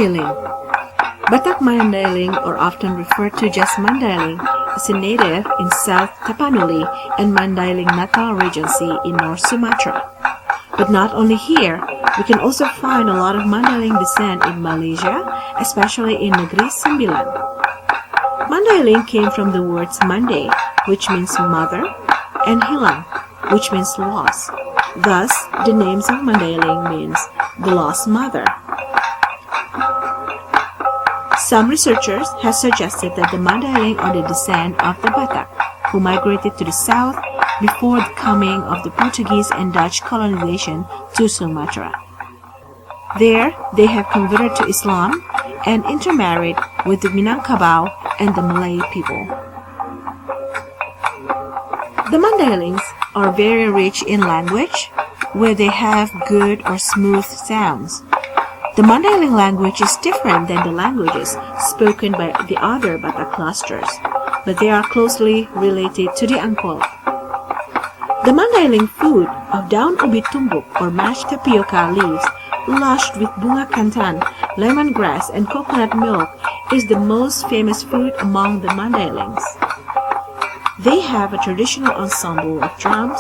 Mandailing. Batak Mandailing, or often referred to just Mandailing, is a native in South Tapanuli and Mandailing Natal Regency in North Sumatra. But not only here, we can also find a lot of Mandailing descent in Malaysia, especially in Negeri Sembilan. Mandailing came from the words Mandai, which means mother, and Hilang, which means lost. Thus, the names of Mandailing means the lost mother. Some researchers have suggested that the Mandailing are the descent of the Batak, who migrated to the south before the coming of the Portuguese and Dutch colonization to Sumatra. There, they have converted to Islam and intermarried with the Minangkabau and the Malay people. The Mandailings are very rich in language, where they have good or smooth sounds. The Mandailing language is different than the languages spoken by the other Batak clusters, but they are closely related to the Angkol. The Mandailing food of daun ubi tumbuk or mashed tapioca leaves lushed with bunga kantan, lemongrass, and coconut milk is the most famous food among the Mandailings. They have a traditional ensemble of drums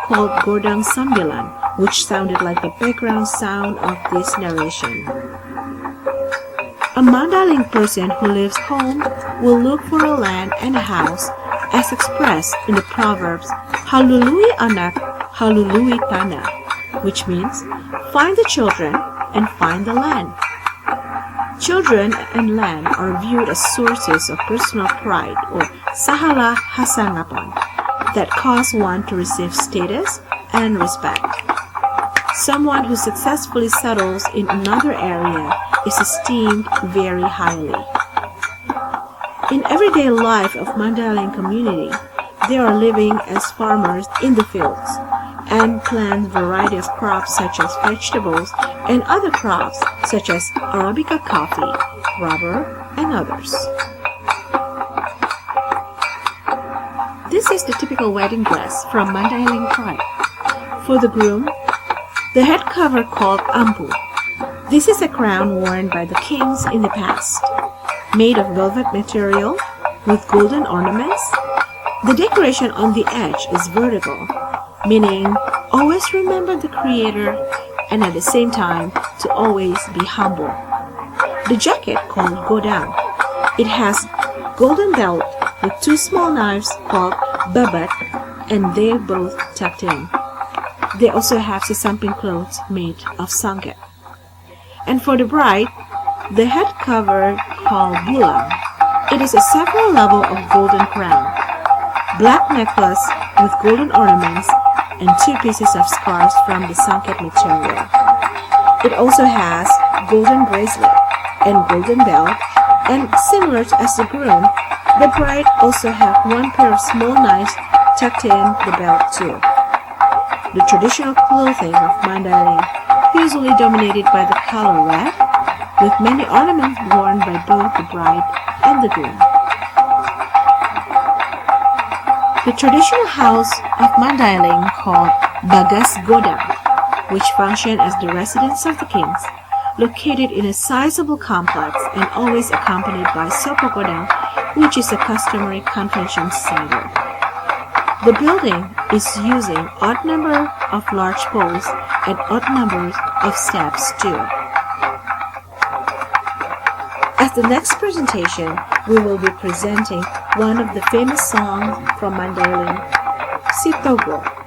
called Gordang Sambilan, which sounded like the background sound of this narration. A Mandailing person who lives home will look for a land and a house, as expressed in the proverbs Halului anak, halului tanah, which means find the children and find the land. Children and land are viewed as sources of personal pride or sahala hasangapan that cause one to receive status and respect. Someone who successfully settles in another area is esteemed very highly. In everyday life of Mandailing community, they are living as farmers in the fields and plant variety of crops such as vegetables and other crops such as Arabica coffee, rubber, and others. This is the typical wedding dress from Mandailing tribe. For the groom, the head cover called ampu. This is a crown worn by the kings in the past, made of velvet material with golden ornaments. The decoration on the edge is vertical, meaning always remember the Creator and at the same time to always be humble. The jacket called godang. It has golden belt with two small knives called babat, and they're both tucked in. They also have sasamping clothes made of sangket. And for the bride, the head cover called bulang. It is a several level of golden crown, black necklace with golden ornaments, and two pieces of scarves from the sangket material. It also has golden bracelet and golden belt, and similar as the groom, the bride also have one pair of small knives tucked in the belt too. The traditional clothing of Mandailing usually dominated by the color red, with many ornaments worn by both the bride and the groom. The traditional house of Mandailing called Bagas Godang, which functioned as the residence of the kings, located in a sizable complex and always accompanied by Sopo Godang, which is a customary convention center. The building is using odd number of large poles and odd numbers of steps too. As the next presentation, we will be presenting one of the famous songs from Mandailing, Si Togo.